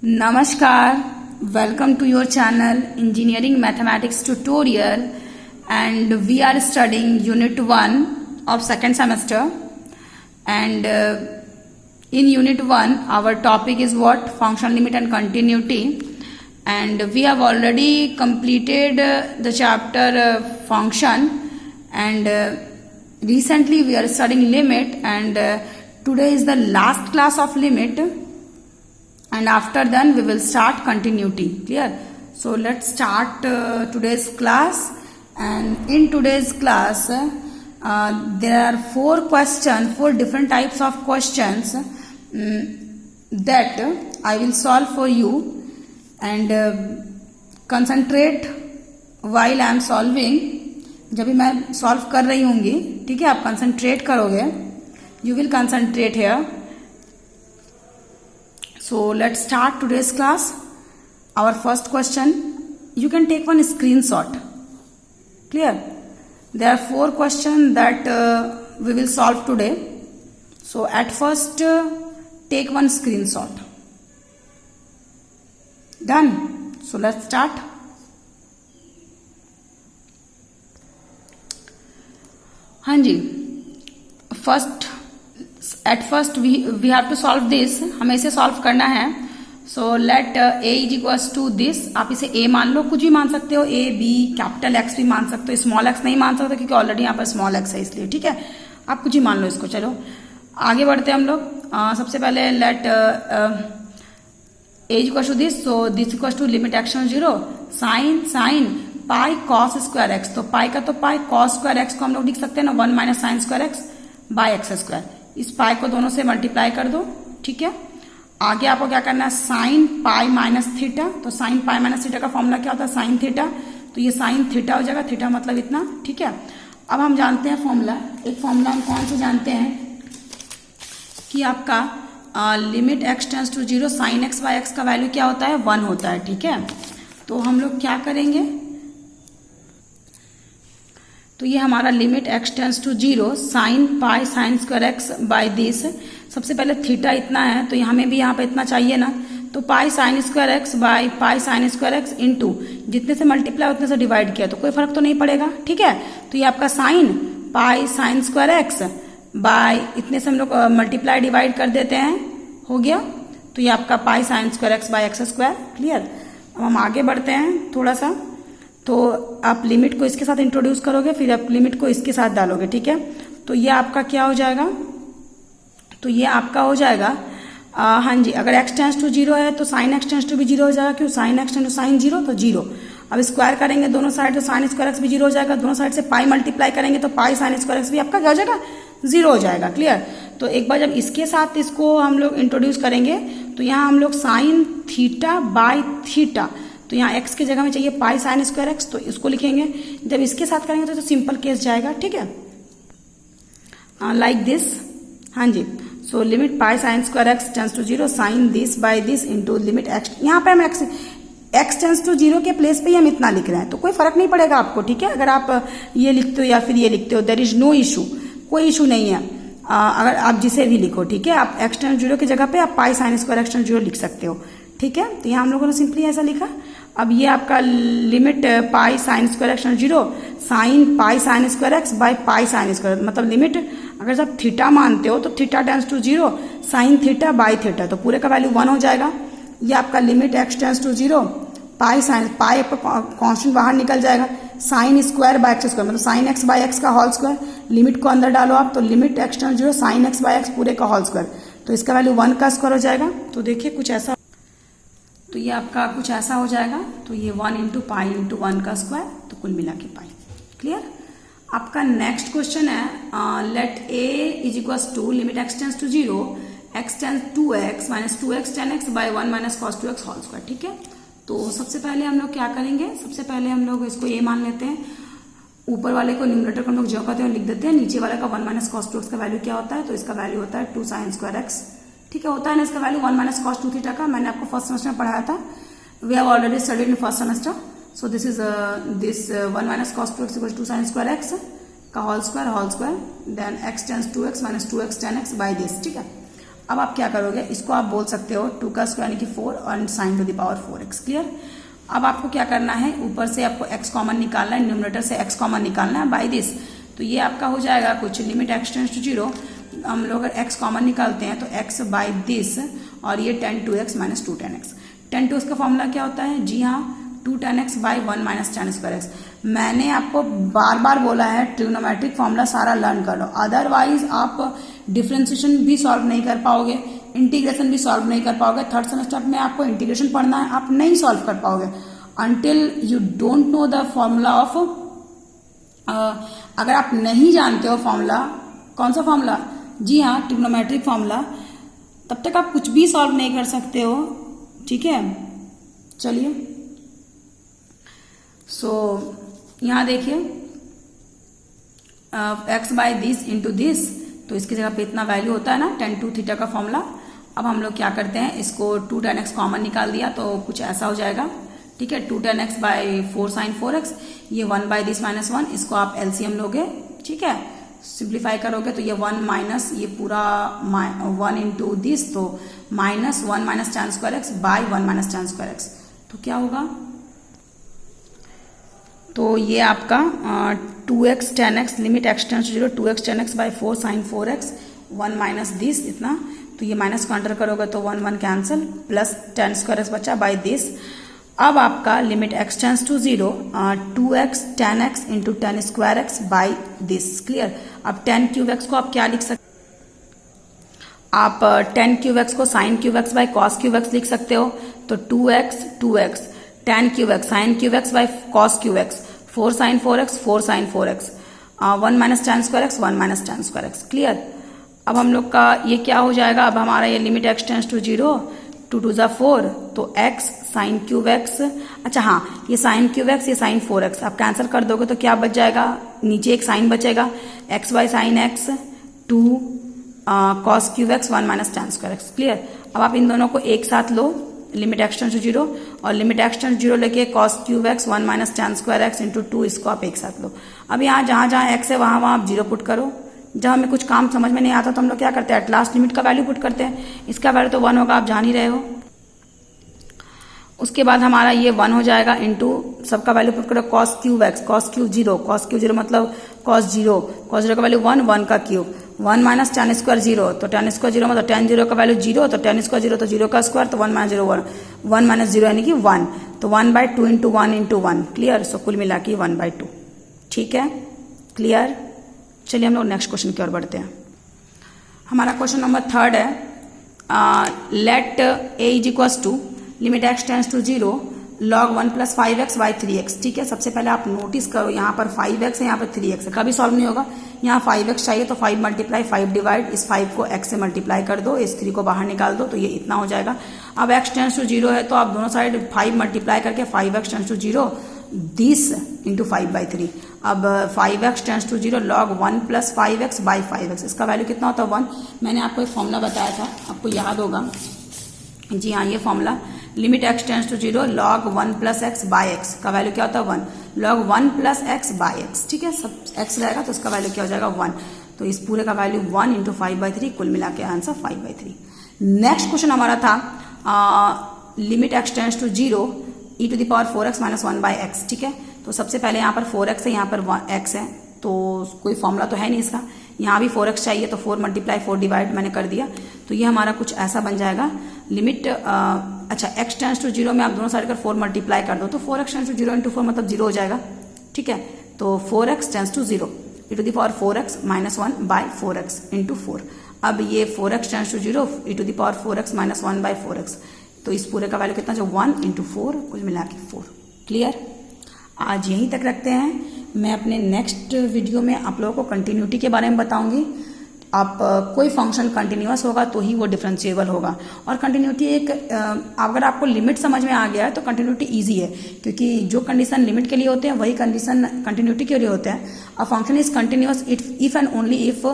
Namaskar, welcome to your channel Engineering Mathematics Tutorial, and we are studying Unit 1 of second semester, and in Unit 1 our topic is what? Function limit and continuity, and we have already completed the chapter function, and recently we are studying limit, and today is the last class of limit, and after then we will start continuity. Clear? So let's start today's class, and in today's class there are four different types of questions that I will solve for you, and concentrate while I am solving. जब भी मैं solve कर रही होंगी, ठीक है, आप concentrate करोगे, you will concentrate here. So let's start today's class. Our first question, you can take one screenshot. Clear? There are four questions that we will solve today. So at first take one screenshot. Done? So let's start. हाँ जी, at first we have to solve this. हमें इसे solve करना है. So let a is equals to this. आप इसे a मान लो, कुछ भी मान सकते हो, a b कैपिटल x भी मान सकते हो, स्मॉल x नहीं मान सकते क्योंकि ऑलरेडी यहाँ पर स्मॉल x है, इसलिए ठीक है, आप कुछ ही मान लो इसको. चलो आगे बढ़ते हैं हम लोग. सबसे पहले let a is equals to this. So this equals to limit x tends 0 sine pi cos square x. तो पाई का तो पाई, कॉस स्क्वायर एक्स को हम लोग लिख सकते हैं ना 1 minus sine square x by x square. इस पाई को दोनों से मल्टीप्लाई कर दो, ठीक है. आगे आपको क्या करना है, साइन पाई माइनस थीटा. तो साइन पाई माइनस थीटा का फॉर्मूला क्या होता है, साइन थीटा. तो ये साइन थीटा हो जाएगा, थीटा मतलब इतना, ठीक है. अब हम जानते हैं फॉर्मूला. एक फॉर्मूला हम कौन से जानते हैं कि आपका limit x tends to 0 sine x by x का वैल्यू क्या होता है, 1 होता है, ठीक है. तो हम लोग क्या करेंगे, तो ये हमारा limit x tends to 0 sine pi sine square x by this. सबसे पहले थीटा इतना है तो हमें भी यहाँ पे इतना चाहिए ना, तो पाई sine square x by pi sine square x into जितने से मल्टीप्लाई उतने से डिवाइड किया तो कोई फर्क तो नहीं पड़ेगा, ठीक है. तो ये आपका sine pi sine square x by इतने से हम लोग मल्टीप्लाई डिवाइड कर देते हैं, हो गया. तो ये आपका pi sine square x by x square. Clear? अब हम आगे बढ़ते हैं थोड़ा सा. तो आप लिमिट को इसके साथ इंट्रोड्यूस करोगे, फिर आप लिमिट को इसके साथ डालोगे, ठीक है. तो ये आपका क्या हो जाएगा, तो ये आपका हो जाएगा हाँ जी, अगर x टेंड्स टू 0 है तो साइन x टेंड्स टू भी 0 हो जाएगा. क्यों, sine x tends to sine 0 तो 0. अब स्क्वायर करेंगे दोनों साइड तो साइन स्क्वायर एक्स भी 0 हो जाएगा. दोनों साइड से पाई मल्टीप्लाई करेंगे तो पाई साइन स्क्वायर एक्स भी आपका क्या हो जाएगा, 0 हो जाएगा. क्लियर? तो एक बार जब इसके साथ इसको हम लोग इंट्रोड्यूस करेंगे तो यहाँ हम लोग साइन थीटा बाय थीटा, तो यहाँ x की जगह में चाहिए पाई साइन स्क्वायर एक्स, तो इसको लिखेंगे. जब इसके साथ करेंगे तो सिंपल केस जाएगा, ठीक है, लाइक दिस. हाँ जी. So limit pi sine square x tends to 0 sine this by this into limit x. यहाँ पे हम एक्स टेंड्स टू 0 के प्लेस पे ही हम इतना लिख रहे हैं, तो कोई फर्क नहीं पड़ेगा आपको, ठीक है. अगर आप ये लिखते हो या फिर ये लिखते हो, देयर इज नो इशू, कोई इशू नहीं है. अगर आप जिसे भी लिखो, ठीक है, आप एक्स टेंड्स 0 की जगह पे आप पाई साइन स्क्वायर एक्स टेंड्स 0 लिख सकते हो, ठीक है. तो यहाँ हम लोगों ने सिंपली ऐसा लिखा. अब ये आपका limit pi sine square x 0 sine pi sine square x by pi sine square, मतलब लिमिट अगर जब थीटा मानते हो तो theta tends to 0 sine theta by theta, तो पूरे का वैल्यू 1 हो जाएगा. ये आपका limit x tends to 0 pi sine, pi constant बाहर निकल जाएगा, sine square by x square, मतलब साइन एक्स बाय एक्स का होल स्क्वायर. लिमिट को अंदर डालो आप, तो limit x tends 0 sine x by x पूरे का होल स्क्वायर, तो इसका वैल्यू 1 का स्क्वायर हो जाएगा. तो देखिए कुछ ऐसा, तो ये आपका कुछ ऐसा हो जाएगा. तो ये 1 इंटू पाई इंटू 1 का स्क्वायर, तो कुल मिला के पाई. क्लियर? आपका नेक्स्ट क्वेश्चन है let a is equals to limit x tends to 0 x tends 2x minus 2x tan x by 1 minus cos 2x whole square, ठीक है. तो सबसे पहले हम लोग क्या करेंगे, सबसे पहले हम लोग इसको a मान लेते हैं. ऊपर वाले को न्यूमरेटर को हम लोग जो कहते हैं लिख देते हैं. नीचे वाले का 1 माइनस कॉस 2x का वैल्यू क्या होता है, तो इसका वैल्यू होता है 2 साइन स्क्वायर एक्स, ठीक है, होता है ना इसका वैल्यू 1 माइनस कॉस 2 थीटा का. मैंने आपको फर्स्ट सेमेस्टर में पढ़ाया था, we have already studied in first semester. So this is this 1 minus cos 2x equals 2 sine square x का whole square then x tends 2x minus 2x tan x by this, ठीक है. अब आप क्या करोगे, इसको आप बोल सकते हो 2 का स्क्वायर यानी कि 4 और sign to the power 4x। Clear. अब आपको क्या करना है, ऊपर से आपको x कॉमन निकालना है, न्यूमरेटर से x कॉमन निकालना है बाय दिस। तो ये आपका हो जाएगा कुछ लिमिट x टेंड्स टू 0, हम लोग अगर x कॉमन निकालते हैं तो x बाय दिस, और ये tan 2x minus 2 tan x। tan 2x का फॉर्मूला क्या होता है, जी हाँ 2 tan x by 1 minus tan square x। मैंने आपको बार बार बोला है ट्रिग्नोमेट्रिक फॉर्मूला सारा लर्न कर लो, अदरवाइज आप डिफ्रेंशिएशन भी सॉल्व नहीं कर पाओगे, इंटीग्रेशन भी सॉल्व नहीं कर पाओगे। थर्ड सेमेस्टर में आपको इंटीग्रेशन पढ़ना है, आप नहीं सॉल्व कर पाओगे until you don't know the formula of. अगर आप नहीं जानते हो फॉर्मूला, कौन सा फॉर्मूला, जी हाँ ट्रिग्नोमेट्रिक फॉर्मूला, तब तक आप कुछ भी सॉल्व नहीं कर सकते हो। ठीक है, चलिए यहाँ देखिए x by this into this, तो इसकी जगह पे इतना वैल्यू होता है ना tan 2 थीटा का फॉर्मूला। अब हम लोग क्या करते हैं, इसको 2 tan x कॉमन निकाल दिया तो कुछ ऐसा हो जाएगा। ठीक है, 2 tan x by 4 sine 4x, ये 1 बाय दिस माइनस 1, इसको आप एलसीएम लोगे। ठीक है, सिंप्लीफाई करोगे तो ये 1 माइनस ये पूरा 1 इंटू दिस, तो minus 1 minus tan square x by 1 minus tan square x, तो क्या होगा, तो ये आपका 2x tan x limit x tends to 0, 2x tan x by 4 sine 4x 1 minus this इतना, तो ये माइनस काउंटर करोगे तो 1 1 cancel, plus tan square x बचा बाय दिस। अब आपका limit x tends to 0 2x tan x into tan square x by this. Clear. अब tan cube x को आप क्या लिख सकते, आप tan क्यूब x को sine cube x by cos cube x लिख सकते हो, तो 2x tan cube x sine cube x by cos cube x, 4 sine 4x 4 sine 4x, 1 minus tan square x 1 minus tan square x। Clear. अब हम लोग का ये क्या हो जाएगा, अब हमारा ये लिमिट x टेंड्स टू 0, 2 2 जा 4, तो x साइन क्यूब x, अच्छा हाँ ये साइन क्यूब x ये साइन 4x, आप कैंसिल कर दोगे तो क्या बच जाएगा, नीचे एक साइन बचेगा, x by sine x 2 cos cube x 1 minus tan square x। Clear. अब आप इन दोनों को एक साथ लो, लिमिट x टेंड्स टू 0 और लिमिट x टेंड्स टू 0 लेके cos cube x 1 minus tan square x into 2, इसको आप एक साथ लो। अब यहाँ जहाँ जहाँ x है वहाँ वहाँ आप 0 पुट करो। जब हमें कुछ काम समझ में नहीं आता तो हम लोग क्या करते हैं, एट लास्ट लिमिट का वैल्यू पुट करते हैं। इसका वैल्यू तो 1 होगा, आप जान ही रहे हो। उसके बाद हमारा ये 1 हो जाएगा इंटू सबका वैल्यू पुट करो, cos cube x, cos cube 0 मतलब cos 0 का वैल्यू 1, 1 का क्यूब 1 माइनस tan स्क्वायर 0, तो tan स्क्वायर 0 मतलब tan 0 का वैल्यू 0, तो tan स्क्वायर 0 तो 0 का स्क्वायर, तो 1 माइनस 0 1 माइनस 0 यानी कि 1, तो 1 बाय 2 इंटू 1 इंटू 1। क्लियर। सो कुल मिला के 1 बाय 2। ठीक है, क्लियर। चलिए हम लोग नेक्स्ट क्वेश्चन की ओर बढ़ते हैं। हमारा क्वेश्चन नंबर 3 है, let a is equals to limit x tends to 0 log 1 plus 5x by 3x। ठीक है, सबसे पहले आप नोटिस करो यहाँ पर 5x है, यहाँ पर 3x है, कभी सॉल्व नहीं होगा। यहाँ 5x चाहिए तो 5 मल्टीप्लाई 5 डिवाइड, इस 5 को x से मल्टीप्लाई कर दो, इस 3 को बाहर निकाल दो, तो ये इतना हो जाएगा। अब x टेंड्स टू 0 है तो आप दोनों साइड 5 मल्टीप्लाई करके 5x tends to 0 this into 5 by 3। अब 5x tends to 0 log 1 plus 5x by 5x, इसका वैल्यू कितना होता है 1। मैंने आपको एक फॉर्मूला बताया था, आपको याद होगा, जी हाँ ये formula, limit x tends to 0 log 1 plus x by x का वैल्यू क्या होता है 1, log 1 plus x by x। ठीक है, सब x रहेगा तो इसका वैल्यू क्या हो जाएगा 1, तो इस पूरे का वैल्यू 1 इंटू 5 बाई 3, कुल मिला के आंसर 5 बाई 3। नेक्स्ट क्वेश्चन हमारा था limit x tends to 0 e to the power 4x minus 1 by x। ठीक है, तो सबसे पहले यहाँ पर 4x है, यहाँ पर x है, तो कोई फॉर्मूला तो है नहीं इसका। यहाँ भी 4x चाहिए तो 4 मल्टीप्लाई 4 डिवाइड मैंने कर दिया, तो ये हमारा कुछ ऐसा बन जाएगा। लिमिट अच्छा x टेंड्स टू 0 में आप दोनों साइड कर 4 मल्टीप्लाई कर दो, तो 4x टेंड्स टू 0 इंटू 4 मतलब 0 हो जाएगा। ठीक है, तो 4x tends to 0 e to the power 4x minus 1 by 4x into 4। अब ये 4x tends to 0 e to the power 4x minus 1 by 4x, तो इस पूरे का वैल्यू कितना जो 1 इंटू 4, कुल मिला के 4। क्लियर। आज यहीं तक रखते हैं, मैं अपने नेक्स्ट वीडियो में आप लोगों को कंटिन्यूटी के बारे में बताऊंगी। आप कोई फंक्शन कंटिन्यूअस होगा तो ही वो डिफरेंशिएबल होगा, और कंटिन्यूटी एक अगर आपको लिमिट समझ में आ गया है तो कंटिन्यूटी इजी है, क्योंकि जो कंडीशन लिमिट के लिए होते हैं वही कंडीशन कंटिन्यूटी के लिए होते हैं। A function is continuous if and only if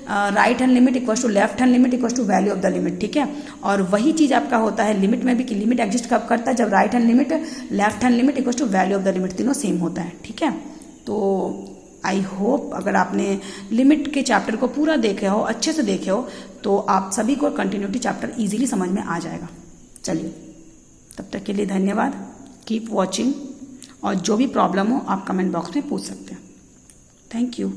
right hand limit equal to left hand limit equal to value of the limit. ठीक है, और वही चीज आपका होता है लिमिट में भी, कि लिमिट एग्जिस्ट कब करता है, जब right hand limit left hand limit equal to value of the limit तीनों सेम होता है। ठीक है, तो आई होप अगर आपने लिमिट के चैप्टर को पूरा देखे हो, अच्छे से देखे हो, तो आप सभी को कंटिन्यूटी चैप्टर इजीली समझ में आ जाएगा। चलिए, तब तक के लिए धन्यवाद। कीप वॉचिंग, और जो भी प्रॉब्लम हो आप कमेंट बॉक्स में पूछ सकते हैं। Thank you.